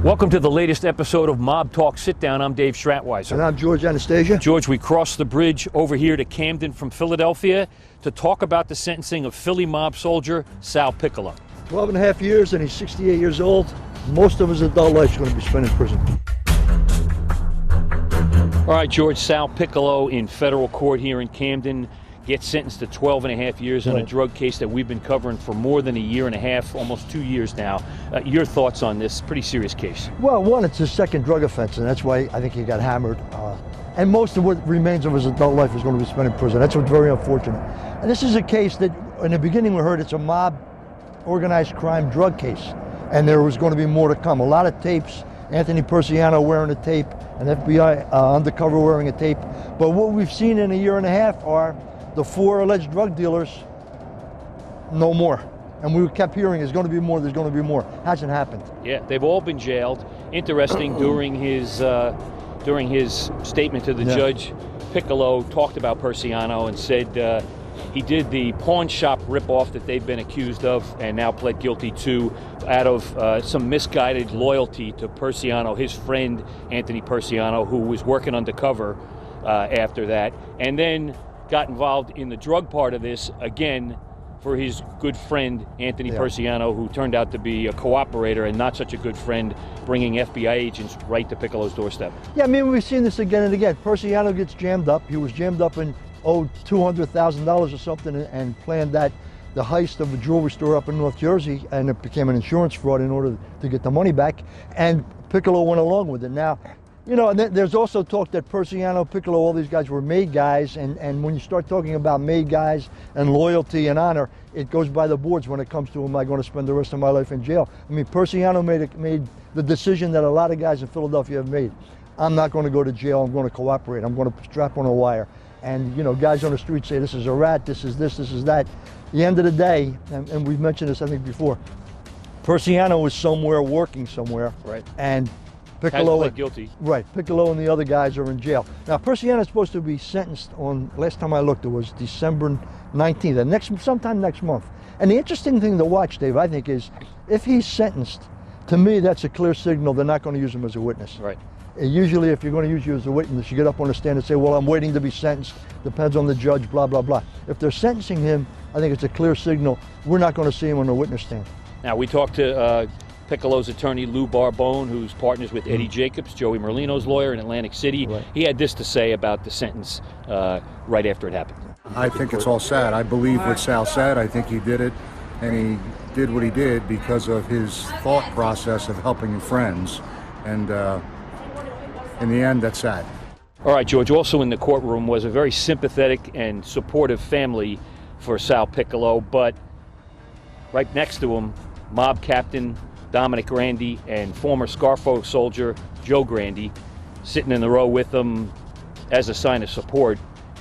Welcome to the latest episode of Mob Talk Sitdown. I'm Dave Schratwieser. And I'm George Anastasia. George, we crossed the bridge over here to Camden from Philadelphia to talk about the sentencing of Philly mob soldier Sal Piccolo. 12 and a half years, and he's 68 years old. Most of his adult life is going to be spent in prison. All right, George, Sal Piccolo in federal court here in Camden gets sentenced to 12 and a half years on a drug case that we've been covering for more than a year and a half, almost 2 years now. Your thoughts on this pretty serious case? Well, one, it's his second drug offense, and that's why I think he got hammered. And most of what remains of his adult life is going to be spent in prison. That's what's very unfortunate. And this is a case that, in the beginning, we heard it's a mob organized crime drug case, and there was going to be more to come. A lot of tapes, Anthony Persiano wearing a tape, an FBI undercover wearing a tape. But what we've seen in a year and a half are the 4 alleged drug dealers, no more. And we kept hearing there's going to be more, there's going to be more. Hasn't happened. Yeah, they've all been jailed. Interesting, during his statement to the judge, Piccolo talked about Persiano and said he did the pawn shop ripoff that they've been accused of and now pled guilty to out of some misguided loyalty to Persiano, his friend Anthony Persiano, who was working undercover after that, and then got involved in the drug part of this again for his good friend Anthony Persiano, who turned out to be a cooperator and not such a good friend, bringing FBI agents right to Piccolo's doorstep. Yeah, I mean, we've seen this again and again. Persiano gets jammed up. He was jammed up and owed $200,000 or something and planned the heist of a jewelry store up in North Jersey, and it became an insurance fraud in order to get the money back, and Piccolo went along with it. Now, you know, and there's also talk that Persiano, Piccolo, all these guys were made guys, and when you start talking about made guys and loyalty and honor, it goes by the boards when it comes to, am I going to spend the rest of my life in jail? I mean, Persiano made the decision that a lot of guys in Philadelphia have made. I'm not going to go to jail, I'm going to cooperate, I'm going to strap on a wire. And, you know, guys on the street say, this is a rat, this is this, this is that. At the end of the day, and we've mentioned this, I think, before, Persiano is somewhere, working somewhere. Right. And Piccolo, pled guilty. Right. Piccolo and the other guys are in jail. Now, Persiano is supposed to be sentenced on, last time I looked, it was December 19th, sometime next month. And the interesting thing to watch, Dave, I think, is if he's sentenced, to me, that's a clear signal they're not going to use him as a witness. Right. Usually, if you're going to use you as a witness, you get up on the stand and say, well, I'm waiting to be sentenced, depends on the judge, blah, blah, blah. If they're sentencing him, I think it's a clear signal we're not going to see him on the witness stand. Now, we talked to Piccolo's attorney, Lou Barbone, who's partners with Eddie Jacobs, Joey Merlino's lawyer in Atlantic City. Right. He had this to say about the sentence right after it happened. I think it's all sad. I believe what Sal said. I think he did it, and he did what he did because of his thought process of helping friends. And in the end, that's sad. All right, George, also in the courtroom was a very sympathetic and supportive family for Sal Piccolo, but right next to him, mob captain Domenic Grande and former Scarfo soldier Joe Grande sitting in the row with them as a sign of support.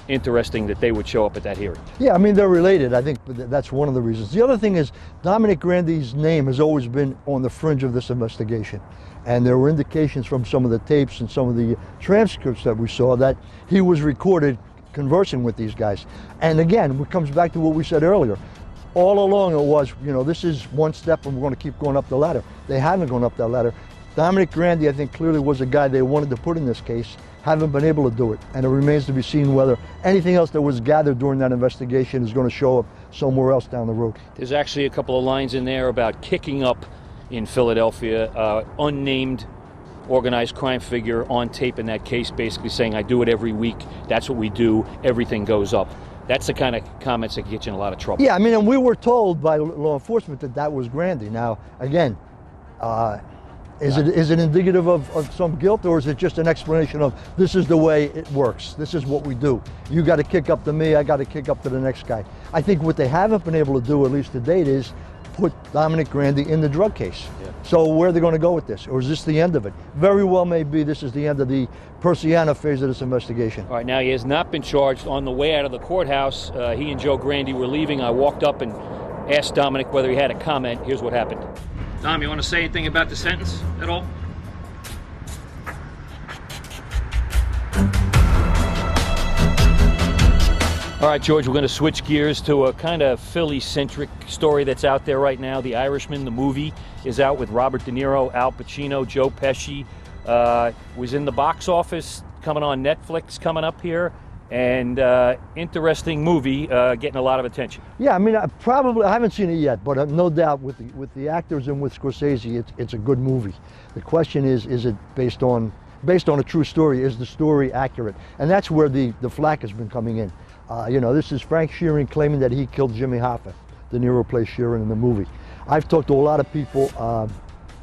Interesting that they would show up at that hearing. Yeah, I mean, they're related. I think that's one of the reasons. The other thing is Domenic Grande's name has always been on the fringe of this investigation. And there were indications from some of the tapes and some of the transcripts that we saw that he was recorded conversing with these guys. And again, it comes back to what we said earlier. All along it was, you know, this is one step and we're going to keep going up the ladder. They haven't gone up that ladder. Domenic Grande, I think, clearly was a guy they wanted to put in this case, haven't been able to do it. And it remains to be seen whether anything else that was gathered during that investigation is going to show up somewhere else down the road. There's actually a couple of lines in there about kicking up in Philadelphia, unnamed organized crime figure on tape in that case, basically saying, I do it every week, that's what we do, everything goes up. That's the kind of comments that get you in a lot of trouble. Yeah, I mean, and we were told by law enforcement that was Grande. Now, again, is it indicative of some guilt, or is it just an explanation of this is the way it works, this is what we do? You got to kick up to me, I got to kick up to the next guy. I think what they haven't been able to do, at least to date, is put Domenic Grande in the drug case. Yeah. So where are they going to go with this? Or is this the end of it? Very well may be this is the end of the Persiano phase of this investigation. All right, now he has not been charged. On the way out of the courthouse, he and Joe Grande were leaving. I walked up and asked Domenic whether he had a comment. Here's what happened. Dom, you want to say anything about the sentence at all? All All right, George, we're going to switch gears to a kind of Philly-centric story that's out there right now. The Irishman, the movie, is out with Robert De Niro, Al Pacino, Joe Pesci. Was in the box office, coming on Netflix, coming up here. And interesting movie, getting a lot of attention. Yeah, I mean, I haven't seen it yet, but no doubt with the actors and with Scorsese, it's a good movie. The question is it based on a true story? Is the story accurate? And that's where the flack has been coming in. You know, this is Frank Sheeran claiming that he killed Jimmy Hoffa. De Niro plays Sheeran in the movie. I've talked to a lot of people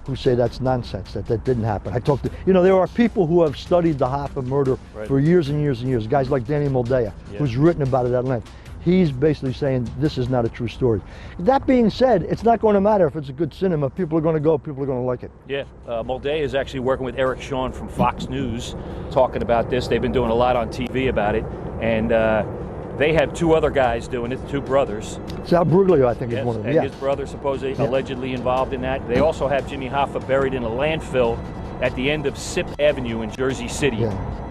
who say that's nonsense, that didn't happen. I talked to, you know, there are people who have studied the Hoffa murder for years and years and years. Guys like Danny Moldea, who's written about it at length. He's basically saying this is not a true story. That being said, it's not going to matter if it's a good cinema. People are going to go, people are going to like it. Yeah, Moldea is actually working with Eric Shawn from Fox News, talking about this. They've been doing a lot on TV about it, and they have two other guys doing it, two brothers. Sal Piccolo, I think, is one of them. And his brother supposedly allegedly involved in that. They also have Jimmy Hoffa buried in a landfill at the end of Sip Avenue in Jersey City,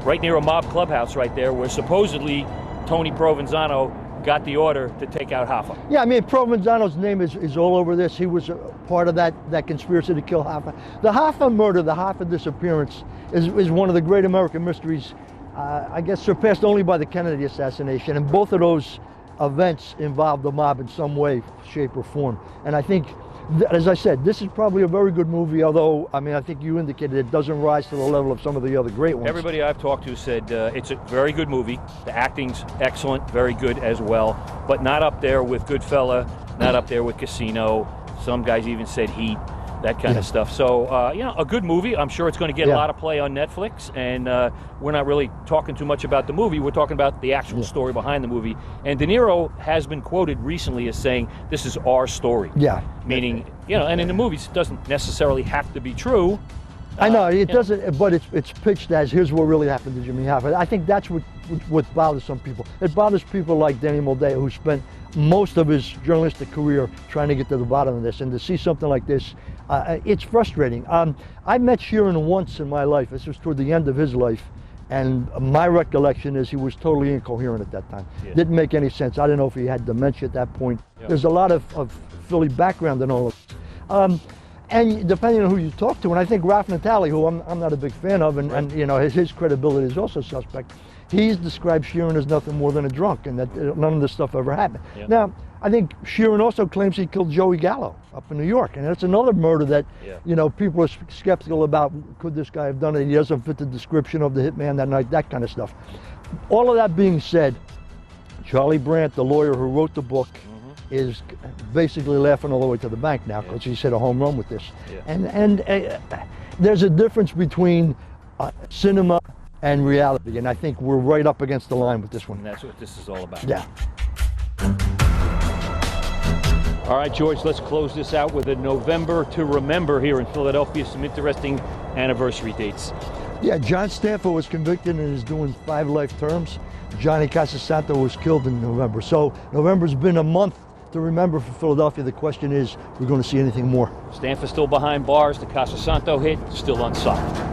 right near a mob clubhouse right there, where supposedly Tony Provenzano got the order to take out Hoffa. Yeah, I mean, Provenzano's name is all over this. He was a part of that conspiracy to kill Hoffa. The Hoffa murder, the Hoffa disappearance, is one of the great American mysteries, I guess surpassed only by the Kennedy assassination. And both of those events involved the mob in some way, shape, or form. And I think, as I said, this is probably a very good movie, although, I mean, I think you indicated it doesn't rise to the level of some of the other great ones. Everybody I've talked to said it's a very good movie. The acting's excellent, very good as well, but not up there with Goodfella, not up there with Casino. Some guys even said Heat, that kind of stuff. So, you know, a good movie. I'm sure it's going to get a lot of play on Netflix, and we're not really talking too much about the movie. We're talking about the actual story behind the movie. And De Niro has been quoted recently as saying, this is our story. Yeah. Meaning, you know, and in the movies, it doesn't necessarily have to be true. I know, it doesn't, but it's pitched as, here's what really happened to Jimmy Hoffa. I think that's what bothers some people. It bothers people like Danny Moldea, who spent most of his journalistic career trying to get to the bottom of this, and to see something like this, it's frustrating. I met Sheeran once in my life. This was toward the end of his life, and my recollection is he was totally incoherent at that time. Didn't make any sense. I don't know if he had dementia at that point. There's a lot of Philly background in all of this. And depending on who you talk to, and I think Ralph Natale, who I'm not a big fan of, and you know, his credibility is also suspect, he's described Sheeran as nothing more than a drunk, and that none of this stuff ever happened. Now, I think Sheeran also claims he killed Joey Gallo up in New York, and that's another murder that, you know, people are skeptical about. Could this guy have done it? He doesn't fit the description of the hitman that night, that kind of stuff. All of that being said, Charlie Brandt, the lawyer who wrote the book, is basically laughing all the way to the bank now, because he's hit a home run with this. And there's a difference between cinema and reality, and I think we're right up against the line with this one. And that's what this is all about. Yeah. All right, George, let's close this out with a November to remember here in Philadelphia. Some interesting anniversary dates. Yeah, John Stanford was convicted and is doing 5 life terms. Johnny Casasanto was killed in November. So November's been a month to remember for Philadelphia. The question is, we're going to see anything more. Stanford's still behind bars. The Casasanto hit still unsolved.